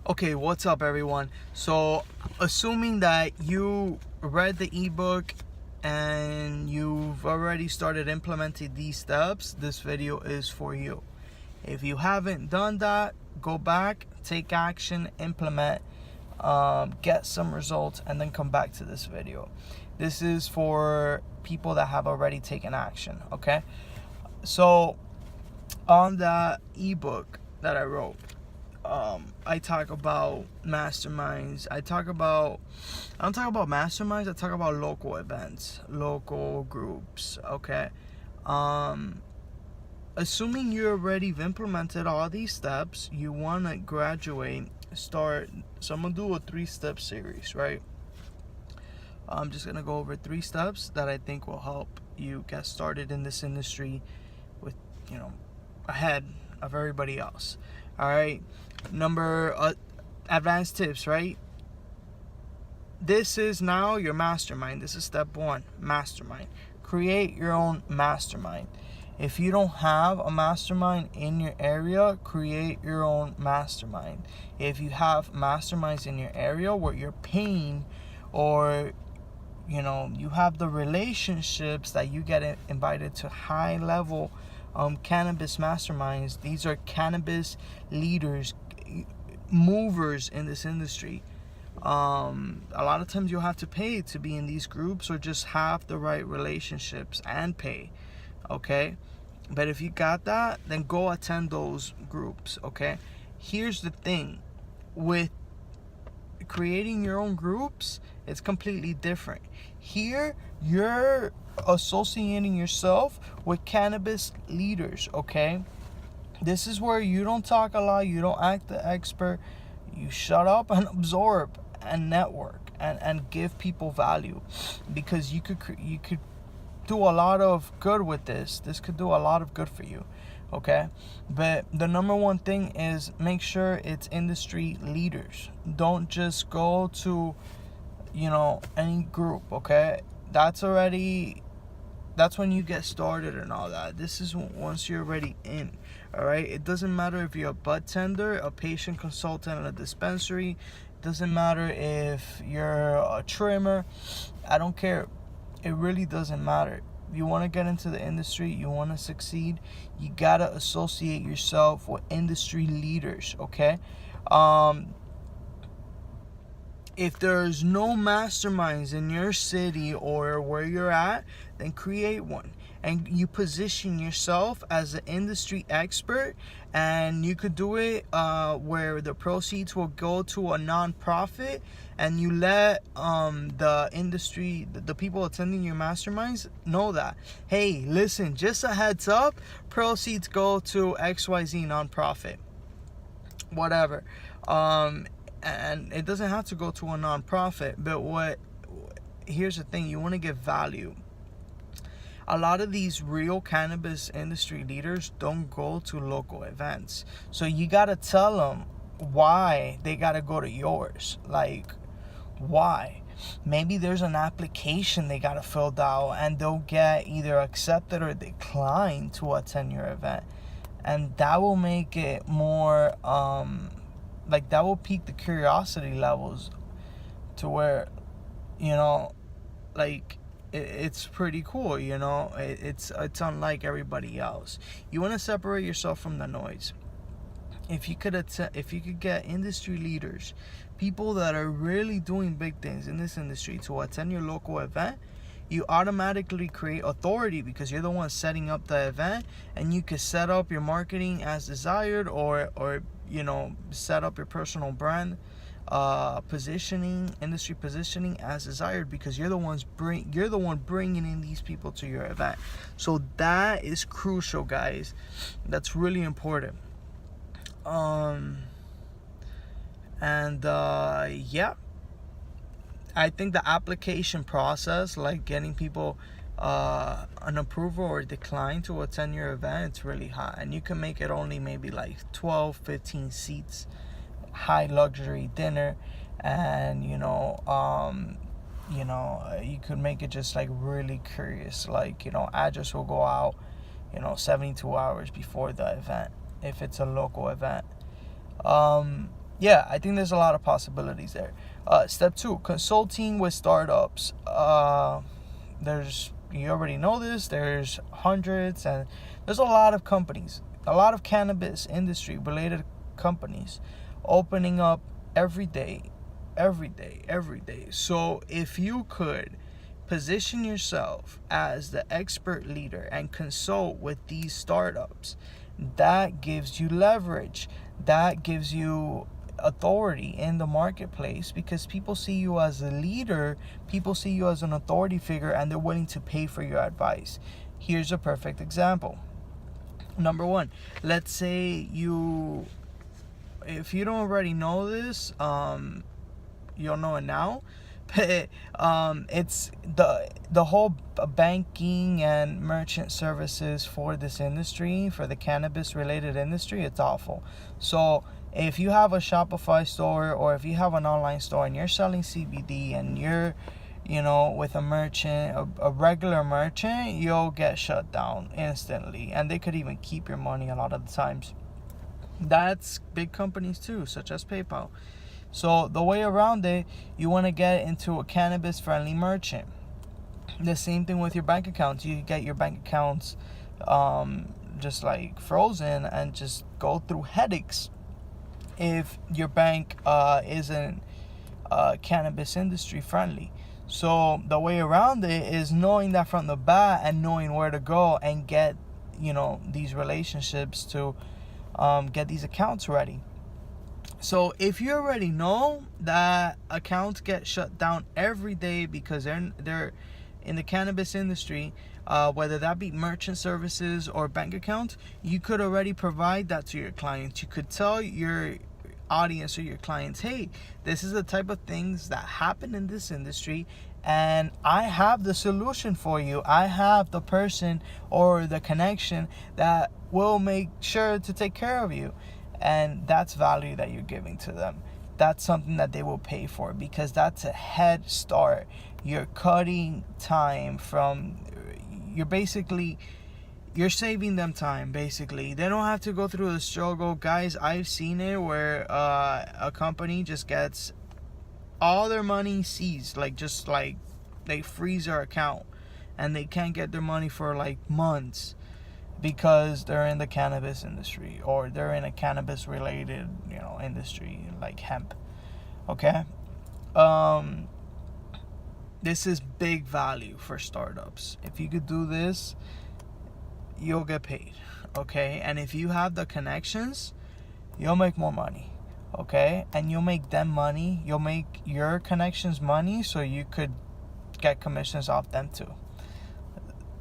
Okay, what's up everyone? So, assuming that you read the ebook and you've already started implementing these steps, this video is for you. If you haven't done that, go back, take action, implement, get some results, and then come back to this video. This is for people that have already taken action, okay? So, on the ebook that I wrote, I talk about masterminds. I don't talk about masterminds. I talk about local events, local groups. Okay. Assuming you already have implemented all these steps, you want to graduate. So I'm gonna do a 3-step series, right? I'm just gonna go over 3 steps that I think will help you get started in this industry with, ahead of everybody else. All right. Advanced tips, right? This is now your mastermind. This is step 1, mastermind. Create your own mastermind. If you don't have a mastermind in your area, create your own mastermind. If you have masterminds in your area where you're paying, or you have the relationships that you get invited to high level cannabis masterminds. These are cannabis leaders, movers in this industry. A lot of times you'll have to pay to be in these groups, or just have the right relationships and pay, okay? But if you got that, then go attend those groups, okay? Here's the thing with creating your own groups, it's completely different. Here you're associating yourself with cannabis leaders, okay? This is where you don't talk a lot, you don't act the expert, you shut up and absorb and network and give people value, because you could do a lot of good with this. This could do a lot of good for you, okay? But the number one thing is make sure it's industry leaders. Don't just go to any group, okay? That's when you get started and all that. This is once you're already in, all right? It doesn't matter if you're a bud tender, a patient consultant at a dispensary. It doesn't matter if you're a trimmer. I don't care. It really doesn't matter. If you want to get into the industry, you want to succeed, you got to associate yourself with industry leaders, okay? If there's no masterminds in your city or where you're at, then create one. And you position yourself as an industry expert, and you could do it where the proceeds will go to a non-profit, and you let the industry, the people attending your masterminds know that, hey, listen, just a heads up, proceeds go to XYZ non-profit, whatever. And it doesn't have to go to a non-profit, but here's the thing, you want to give value. A lot of these real cannabis industry leaders don't go to local events. So you got to tell them why they got to go to yours. Like, why? Maybe there's an application they got to fill out, and they'll get either accepted or declined to attend your event. And that will make it more, that will pique the curiosity levels to where, it's pretty cool, it's unlike everybody else. You want to separate yourself from the noise. If you could get industry leaders, people that are really doing big things in this industry, to attend your local event, you automatically create authority, because you're the one setting up the event, and you can set up your marketing as desired, or set up your personal brand industry positioning as desired, because you're the one bringing in these people to your event. So that is crucial, guys. That's really important. Yeah, I think the application process, like getting people an approval or decline to attend your event, it's really high, and you can make it only maybe like 12-15 seats, high luxury dinner, and you could make it just like really curious, like address will go out 72 hours before the event if it's a local event. yeah, I think there's a lot of possibilities there. Step 2, consulting with startups. There's, you already know this, there's hundreds, and there's a lot of companies, a lot of cannabis industry related companies opening up every day, every day, every day. So if you could position yourself as the expert leader and consult with these startups, that gives you leverage, that gives you authority in the marketplace, because people see you as a leader, people see you as an authority figure, and they're willing to pay for your advice. Here's a perfect example. Number one, let's say you, if you don't already know this, you'll know it now. But it's the whole banking and merchant services for this industry, for the cannabis related industry, it's awful. So if you have a Shopify store, or if you have an online store and you're selling CBD, and you're, you know, with a merchant, a regular merchant, you'll get shut down instantly, and they could even keep your money a lot of the times. That's big companies too, such as PayPal. So the way around it, you want to get into a cannabis friendly merchant. The same thing with your bank accounts. You get your bank accounts just like frozen, and just go through headaches if your bank isn't cannabis industry friendly. So the way around it is knowing that from the bat, and knowing where to go and get, you know, these relationships to get these accounts ready. So if you already know that accounts get shut down every day because they're in the cannabis industry, whether that be merchant services or bank accounts, you could already provide that to your clients. You could tell your audience or your clients, hey, this is the type of things that happen in this industry, and I have the solution for you. I have the person or the connection that will make sure to take care of you. And that's value that you're giving to them. That's something that they will pay for, because that's a head start. You're cutting time from, you're saving them time, basically. They don't have to go through the struggle. Guys, I've seen it where a company just gets all their money seized, just like they freeze their account, and they can't get their money for like months, because they're in the cannabis industry, or they're in a cannabis related, industry like hemp. Okay? This is big value for startups. If you could do this, you'll get paid. Okay? And if you have the connections, you'll make more money. Okay? And you'll make them money. You'll make your connections money, so you could get commissions off them too.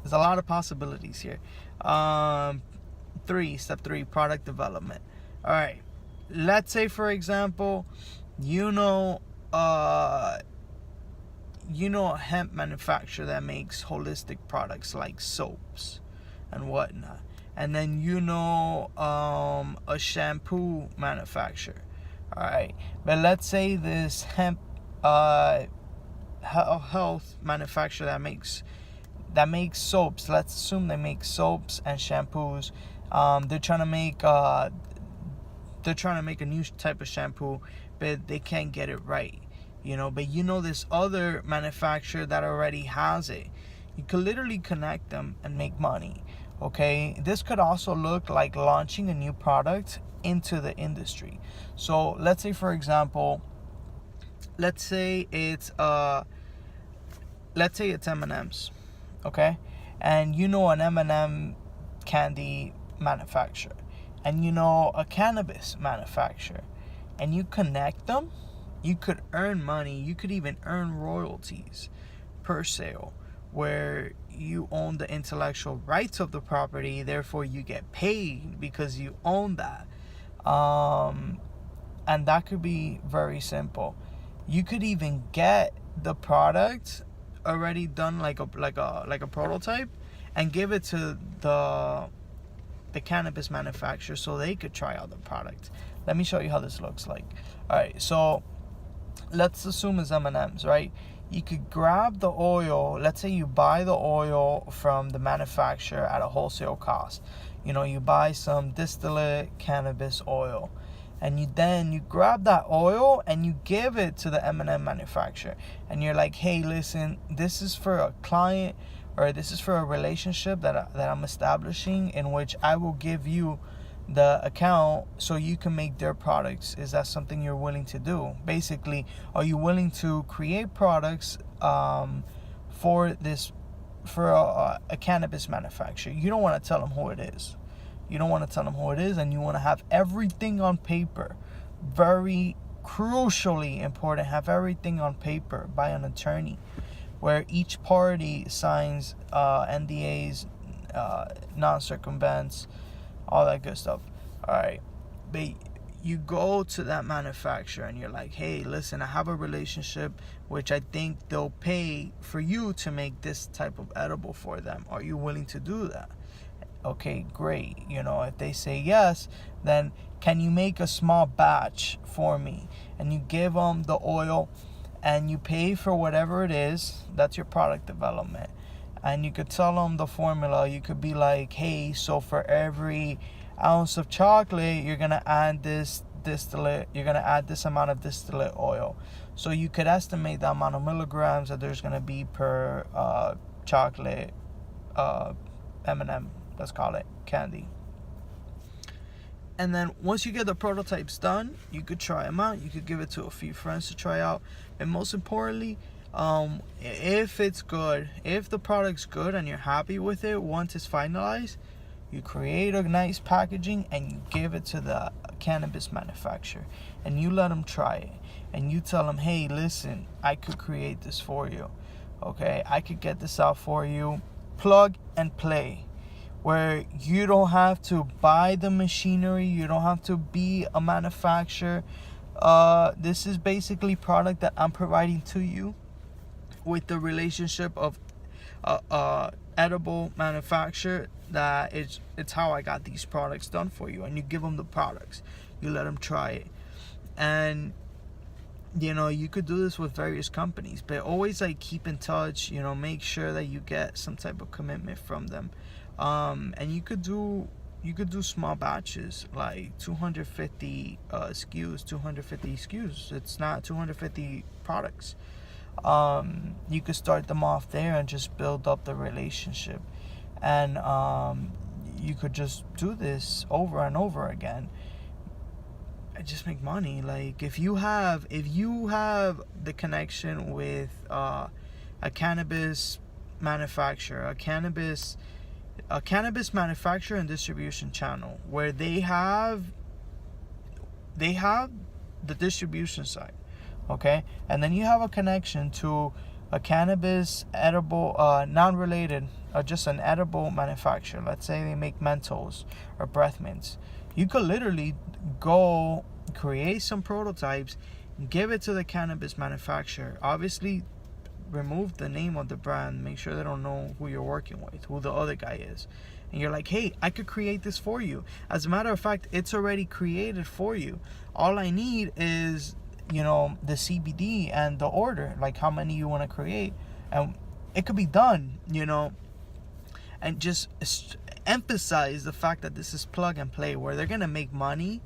There's a lot of possibilities here. Step 3, product development. All right. Let's say, for example, a hemp manufacturer that makes holistic products like soaps and whatnot. And then a shampoo manufacturer. All right. But let's say this hemp health manufacturer that makes soaps. Let's assume they make soaps and shampoos. They're trying to make a new type of shampoo, but they can't get it right. But this other manufacturer that already has it. You could literally connect them and make money. Okay, this could also look like launching a new product into the industry. So let's say, for example, it's M&Ms. Okay, and an M&M candy manufacturer, and a cannabis manufacturer, and you connect them, you could earn money. You could even earn royalties per sale, where you own the intellectual rights of the property, therefore you get paid because you own that. And that could be very simple. You could even get the product already done, like a prototype, and give it to the cannabis manufacturer so they could try out the product. Let me show you how this looks like. All right, so let's assume it's M&Ms, right? You could grab the oil. Let's say you buy the oil from the manufacturer at a wholesale cost. You buy some distillate cannabis oil, and you grab that oil and you give it to the M&M manufacturer, and you're like, hey, listen, this is for a client, or this is for a relationship that I'm establishing, in which I will give you the account so you can make their products. Is that something you're willing to do? Basically, are you willing to create products for a cannabis manufacturer? You don't want to tell them who it is. And you want to have everything on paper. Very crucially important, have everything on paper by an attorney, where each party signs NDAs, non-circumvents, all that good stuff. All right, but you go to that manufacturer and you're like, hey, listen, I have a relationship which I think they'll pay for you to make this type of edible for them. Are you willing to do that? Okay, great. If they say yes, then can you make a small batch for me? And you give them the oil and you pay for whatever it is. That's your product development. And you could tell them the formula. You could be like, hey, so for every ounce of chocolate, you're going to add this distillate. You're going to add this amount of distillate oil. So you could estimate the amount of milligrams that there's going to be per chocolate M&M. Let's call it candy. And then once you get the prototypes done, you could try them out. You could give it to a few friends to try out. And most importantly, if it's good, if the product's good and you're happy with it, once it's finalized, you create a nice packaging and you give it to the cannabis manufacturer and you let them try it. And you tell them, hey, listen, I could create this for you. Okay, I could get this out for you. Plug and play. Where you don't have to buy the machinery, you don't have to be a manufacturer. This is basically product that I'm providing to you with the relationship of edible manufacturer. That it's how I got these products done for you. And you give them the products, you let them try it, and you could do this with various companies, but always keep in touch. Make sure that you get some type of commitment from them. And you could do small batches, like 250 SKUs. It's not 250 products. You could start them off there and just build up the relationship, and you could just do this over and over again and just make money. Like if you have the connection with a cannabis manufacturer, a cannabis manufacturer and distribution channel, where they have the distribution side, okay, and then you have a connection to a cannabis edible, non-related, or just an edible manufacturer. Let's say they make Mentos or breath mints. You could literally go create some prototypes, give it to the cannabis manufacturer. Obviously, remove the name of the brand. Make sure they don't know who you're working with, who the other guy is. And you're like, hey, I could create this for you. As a matter of fact, it's already created for you. All I need is, the CBD and the order, like how many you want to create. And it could be done, and just emphasize the fact that this is plug and play, where they're going to make money,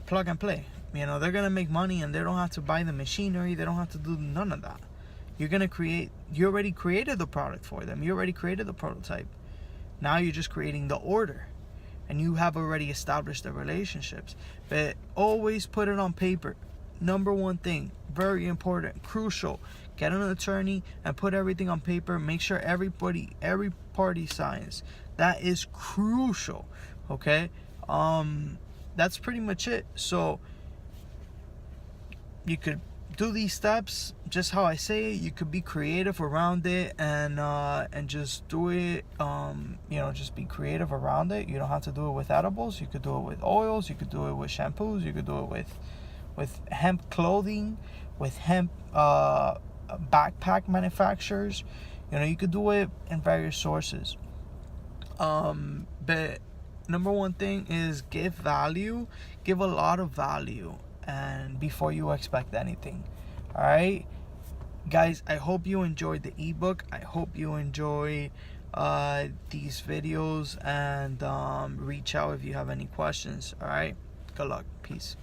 plug and play. They're going to make money and they don't have to buy the machinery. They don't have to do none of that. You already created the product for them. You already created the prototype. Now you're just creating the order. And you have already established the relationships. But always put it on paper. Number one thing, very important, crucial. Get an attorney and put everything on paper. Make sure every party signs. That is crucial. Okay? That's pretty much it. So you could do these steps just how I say it. You could be creative around it, and just do it. Just be creative around it. You don't have to do it with edibles. You could do it with oils. You could do it with shampoos. You could do it with hemp clothing, with hemp backpack manufacturers. You could do it in various sources. But number one thing is give value. Give a lot of value. And before you expect anything. All right, guys, I hope you enjoyed the ebook. I hope you enjoyed these videos, and reach out if you have any questions. All right, good luck, peace.